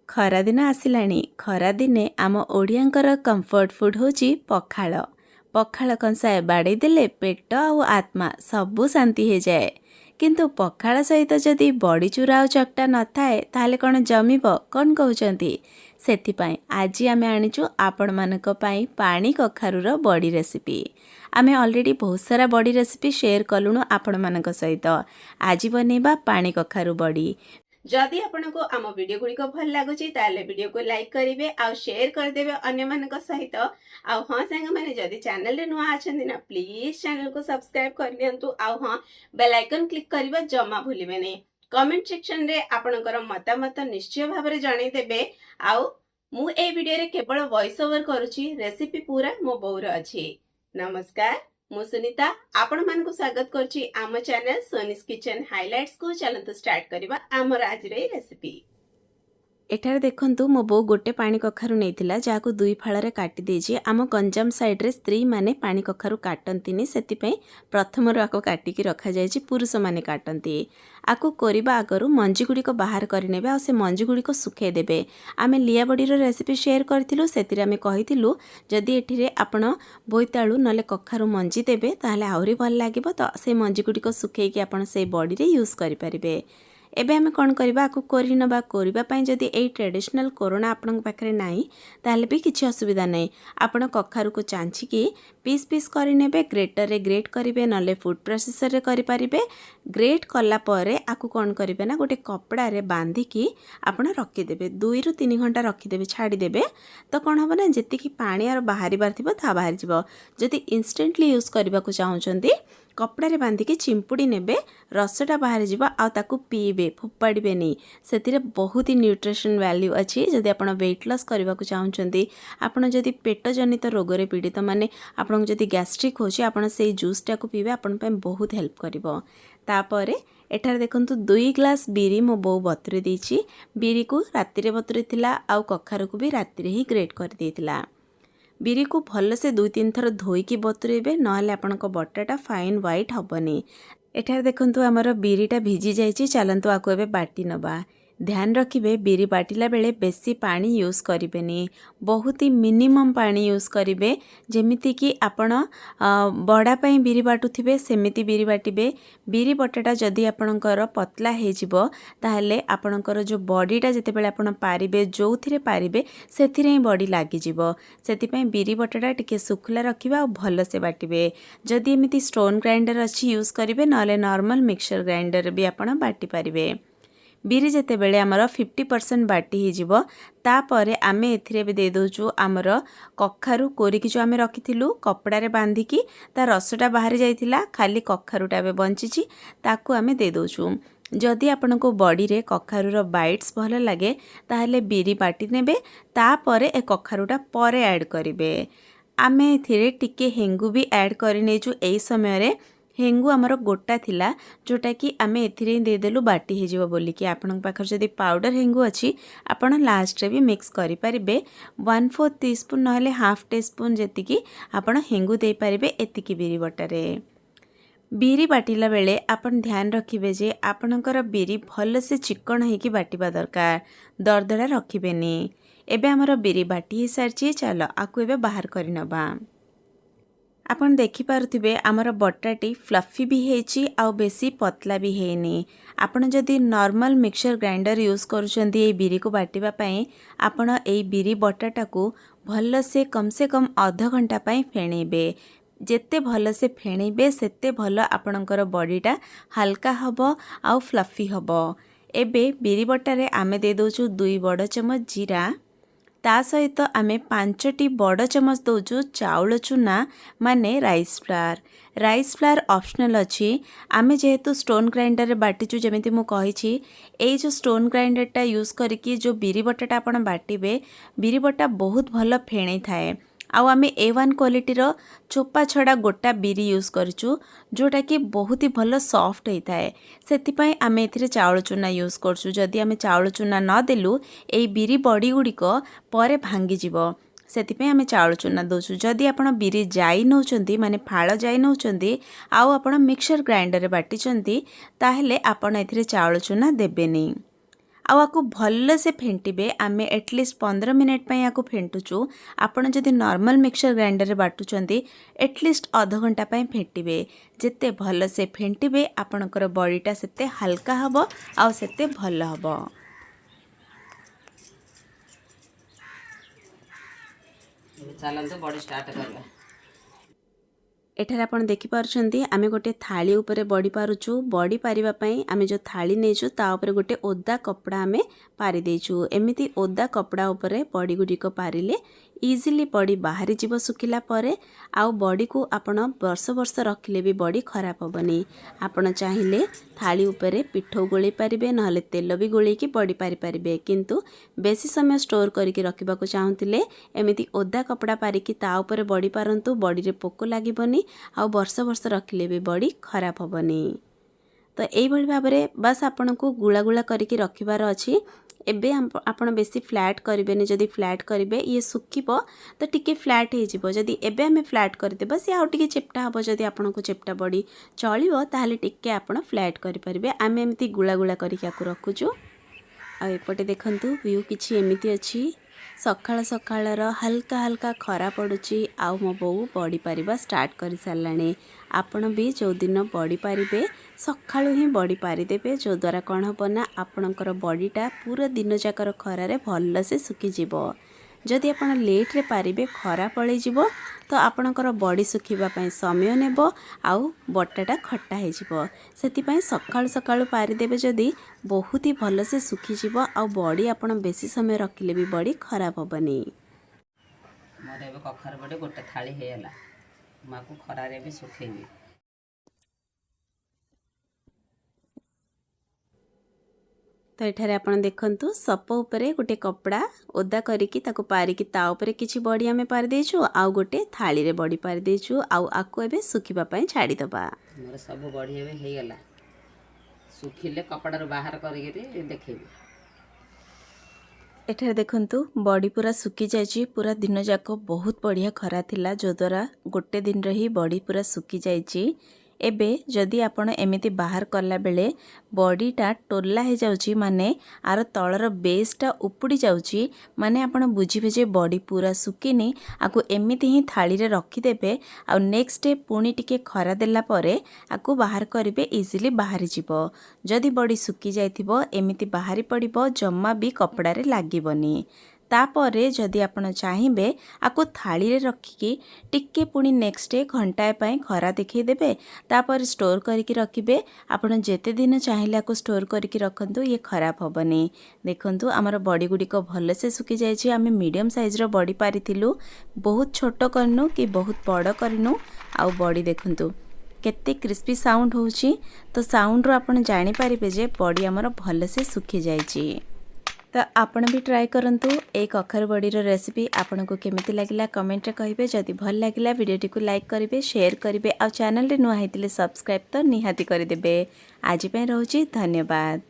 खरा दिन आसिलाणी खरा दिने आम ओडियांकर कंफर्ट फूड होची पखाळ। पखाळ कंसाए बाड़े देले पेट आउ आत्मा सबु शांति हो जाए। किंतु पखाळ सहित जदि बड़ी चूरा और चकटा न थाए ताले कौन जमिब कौन कहउचंती। सेथिपाई आज आमे आनिचु आपण मानक पाई पानी कखारुर बड़ी रेसिपी। आमे ऑलरेडी बहुत सारा बड़ी रेसिपी शेयर कलुणु आपण मानक सहित। आज बनेबा पानी कखारु बड़ी। जदि आपनको आम वीडियो गुड़िक भल लगुच वीडियो को लाइक करेंगे आउ शेयर करदेवे अन्य मानक सहित। आउ हाँ सांग मैंने जदि चैनल रे नुआ आछंती ना प्लीज चैनल को सब्सक्राइब कर दियंतु। आउ हाँ बेल आइकन क्लिक करबा जमा भूलिबे नहीं। कमेंट सेक्शन रे आपणकर मतामत निश्चय भाव में जणै देबे। आउ मु ए वीडियो रे केवल वॉइस ओवर करूची, रेसिपी पूरा मो बोर अछि। नमस्कार, मु सुनीता आपण मान को स्वागत करछि आम चैनल सोनीस किचन हाइलाइट्स को। चलंतु स्टार्ट करिबा आमर आज रे रेसिपी। एठार देखंतु मो बो गोटे पानी कखारु नेइथिला जाको दुई फाळरे काटी देछि। आम गंजाम साइड रे स्त्री माने पानी कखारु काटंतिनी, सेति पई प्रथम रो आको काटी की रखा जायछि, पुरुष माने काटंती। आको कोरिबा आगरु मंजी गुडी को बाहर करि नेबे आ से मंजी गुडी को सुखे देबे। आमे लिया बडी रो रेसिपी शेयर करथिलु, सेतिरे आमे कहिथिलु जदि एठिरे आपण बोइताळु नले कखारु मंजी देबे ताहले आहुरी भल लागिबो। तो से मंजी गुडी को सुखे की आपण से बडी रे यूज करि परिबे। एबे आमे कोन करबा आको कोरि नबा। कोरिबा पई जदि एई ट्रेडिशनल कोरोना आपन पाखरे नाही ताहले भी किछि असुविधा नै। आपण कखारु को चांची की पीस पीस करि नेबे, ग्रेटर रे ग्रेट करिवे नले फूड प्रोसेसर रे करि परिबे। ग्रेट कला परे आको कोन करिवे ना गोटे कपड़ा रे बांधी की आपण रखि देबे। 2 रु 3 घंटा रखि देबे, छाडी देबे। तो कोन होबा ना जेति की पानी आर बाहरी बार थिबो ता बाहर जिवो। जदि इंस्टेंटली यूज करबा को चाहुचंती कपड़ा रे बांधी की चिंपुड़ी नेबे, रसटा बाहर जीवा आ ताकू पीबे, फोपाड़बे नहीं। सेतिरे बहुत ही न्यूट्रिशन वैल्यू अच्छी। जदि आपण वेट लॉस करबा को चाहुचंती, आपण जदि पेट जनित रोग रे पीड़ित माने आपण जदि गैस्ट्रिक होची, आपण से जूस टा को पीबे, आपण पे बहुत हेल्प करिवो। तापरे एठार देखंतु 2 ग्लास बिरी मो बो बतुरे देछि। बिरी को राति रे बतुरे थिला आउ कखारु को भी राति रे ही ग्रेट कर देथिला। बिरी को भल से 2-3 थर धोईकी बतुरेबे, नहले आपनको बटाटा फाइन व्हाइट हबनी। एठार देखंतु हमर बिरीटा भिजी जाइछि। चलंतु आको एबे बाटी नबा। ध्यान रखिबे बिरी बाटिला बेले बेसी पानी यूज करिबेनी, बहुत ही मिनिमम पानी यूज करिबे। जेमिति कि आपण बड़ा पई बिरी बाटुथिबे सेमिति बिरी बाटिबे। बिरी बटाटा जदि आपणकर पतला हे जिवो ताहले आपणकर जो बॉडीटा जते बेले आपण पारिबे जोथिरे पारिबे सेथिरे ही बॉडी लागि जिवो। सेति पई बिरी बटाटा टिके सुखला रखिबा और भल से बाटिबे। जदि एमिति स्टोन ग्राइंडर अछि यूज करिबे, नले नॉर्मल मिक्सचर ग्राइंडर भी आपण बाटी पारिबे। बिरी जेते बेले आमर 50% बाटी ही जिवो, तापरे आमे एथिरे भी दे दोचु आमर कखारु कोरिकी जो आमे रखिथिलु कपड़ा रे बांधी की ता रसटा बाहर जाइथिला, खाली कखारुटा बे बंचिची ताकू आमे दे दोचु। जदि आपनको बॉडी रे कखारुर बाइट्स भल लागे ताहले बिरी बाटी नेबे, तापरे ए कखारुटा परे ऐड करिवे। आमे एथिरे टिके हेंगु भी ऐड करि नेचु। एई समय रे हेंगु आमर गोटा थिला जोटा कि आमे एथिरे दे देलु बाटी हे जिवो बोली कि। आपन पाखर जदि पाउडर हेंगु अछि आपण लास्ट रे भी मिक्स करि परिबे। 1/4 टीस्पून नहले हाफ टीस्पून जेति कि आपण हेंगु दे परिबे एतिकी बिरी बटारे। बिरी बाटिला बेले आपण ध्यान रखिबे जे आपणकर बिरी भल से चिकन हेकी बाटिबा दरकार, दरदड़ा रखिबेनी। एबे हमर बिरी बाटी हे सारची। चलो आकु एबे बाहर करि नबा। आपण देखि पारुथिबे आमर बटाटी फ्लफी भी हेची आउ बेसी पतला भी हेनी। आपण जदि नॉर्मल मिक्सचर ग्राइंडर यूज करूचंती ए बिरी को बाटिबा पई, आपण ए बिरी बटाटा को भल से कम आधा घंटा पई फेणेबे। जेते भल से फेणेबे सेते भल आपणकर बॉडीटा हल्का हबो आउ फ्लफी हबो। एबे बिरी बटारे आमे दे दोचु 2 बड़ चमच जीरा, ता सहित आमे 5टी बड़ चमच दौचु चाउल चूना माने rice flour. Rice flour optional अच्छी। आमे जेहेतु स्टोन ग्राइंडर रे बाटिचु, जेमिति मु कहिछि ए जो स्टोन ग्राइंडरटा यूज करिकी जो बिरी बटाटा आपण बाटिबे, बिरी बटा बहुत भल फेणे थाए। आउ आमे A1 क्वालिटी रो चोपा छड़ा गोटा बिरी यूज करचु जोटा कि बहुत ही भल सॉफ्ट होता है। सेति पई आमे एथिरे चाउल चूना यूज करचु। जदि आमे चाउल चूना न देलु ए बिरी बड़ी गुड़िक परे भांगी जिवो, सेति पई आमे चाउल चूना दोचु। जदि आपण बिरी जाई नउचंती माने फाळ जाई नउचंती आउ आपण मिक्सचर ग्राइंडर रे बाटिचंती ताहेले आपण एथिरे चाउल चूना देबेनी। आपको भल से फेंटे आमे एटलिस्ट 15 मिनिट पर या फेंटुचु। आपण जदि नॉर्मल मिक्सचर ग्राइंडर रे बाटुचंती एटलिस्ट आधा घंटा पर फेंटे। जिते भल से फेंटे आपणकर बड़ीटा सेते हल्का हबो आउ सेते भल हबो। चलंतु बड़ी स्टार्ट करबा। एठार आपण देखि पारुछंती आमे गोटे थाली उपरे बड़ी पारुछु। बड़ी पारिबा पई आमे जो थाली नेछु ता उपरे गोटे ओदा कपड़ा आमे पारि देछु। एमिति ओदा कपड़ा उपरे बड़ी गुडिको पारिले इजिली बड़ी बाहरी जीव सुखिला परे आउ बड़ी को आपण वर्ष वर्ष रखिले भी बड़ी खराब होबनी। आपण चाहिले थाली उपरे पिठो गोली पारिबे नहले तेल भी गोली की बड़ी पारि पारिबे। किंतु बेसी समय स्टोर करके रखिबा को चाहुतिले एमिति ओदा कपड़ा पारिकी ता उपरे बड़ी पारंतु। बड़ी रे पोको लागिबनी आउ वर्ष वर्ष रखिले भी बड़ी खराब होबनी। तो एई भली भाबरे बस आपन को गुला गुला करके रखिबार अछि। एबे आपण बेसी फ्लैट करिबेनी। जदि फ्लैट करिबे ये सुखिबो तो टिके फ्लैट हे जिवो। जदि एबे हमें फ्लैट करदेबा से आउ टिके चेप्टा हबो। जदि आपण को चेप्टा बड़ी चलिबो ताहले टिके आपण फ्लैट करि परिबे। आमे एमिति गुला गुला करके आकु रखुछु। आ एपटे देखंतु व्यू किछि एमिति अछि। सकाळ सकाळर हल्का हल्का खरा पड़ुची आउ मो बो बड़ी पारिबा स्टार्ट कर साराणी। आपण भी जो दिन बड़ी पारिबे सकाळु ही बड़ी पारि देबे। जो द्वारा कौन हबो ना आपणकर बड़ीटा पूरा दिन जाकर खरारे भल से सुखी जिवो। जदि आपण लेट रे पारिबे खरा पळै जिवो तो आपणकर बड़ी सुखिबा पई समय नेबो आउ बटाटा खट्टा हे जिवो। सेति पई सकाळ सकाळु पारि देबे जदि बहुत ही भल से सुखी जिवो आउ बड़ी आपण बेसी समय रखिले भी बड़ी खराब होबनी। मोर एबे कखार बड़ी गोटे थाली हेला माको खरारे भी सुखेबी। तो एठारे आपण देखंतु सप उपरे गोटे कपड़ा ओदा करिकी ताको पारिकी ता उपरे किछि बड़ी आमे पारि देछु आउ गोटे थाली रे बड़ी पारि देछु आउ आको एबे सुखिबा पई छाडी दबा। मोर सब बड़ी एबे हे गेला सुखिले कपड़ा रो बाहर करिके देखेबी। एठारे देखंतु बड़ी पूरा सुखी जाइछि। पूरा दिन जाको बहुत बढ़िया खरा थिला जो द्वारा गोटे दिन रही बड़ी पूरा सुखी जाइछि। एबे जदि आपण एमिति बाहर कला बेले बड़ीटा टोला हे जाउची माने आर तळर बेसटा उपुड़ी जाउची माने आपण बुझिबे जे बड़ी पूरा सुकिनी। आकु एमिति ही थाली रे रखी देबे आ नेक्स्ट डे पुणी टिके खरा देला परे आकु बाहर करिवे इजिली बाहरी जिवो। जदि बड़ी सुकी जाइथिबो एमिति बाहरी पड़िबो जम्मा भी कपड़ा रे लागिबनी। तापरे जदि आपण चाहिबे आकु थाली रे रखिकी टिके पुणी नेक्स्ट डे घंटाए पई खरा देखै देबे। तापर स्टोर करके रखिबे। आपण जेते दिन चाहिले आकु स्टोर करके रखंतु ये खराब होबनी। देखंतु हमर बड़ी गुडिको भल से सुकी जाइछि। आमे मीडियम साइज रो बड़ी पारिथिलु। बहुत छोट करनु कि बहुत बड़ करनु। आउ बड़ी देखंतु केते क्रिस्पी साउंड होउछि। तो साउंड रो आपण जानि पारिबे जे बड़ी हमर भल से सुखी जाइछि। तो आपण भी ट्राई करंतु। ए कखारू बड़ीर रेसिपी आपन को केमिति लागिला कमेंट रे कहिबे। जदि भल लागिला वीडियोटी को लाइक करिवे शेयर करिवे आ चैनल रे नुआ हेतिले सब्सक्राइब तो निहाती करि देबे। आज पे रहउची धन्यवाद।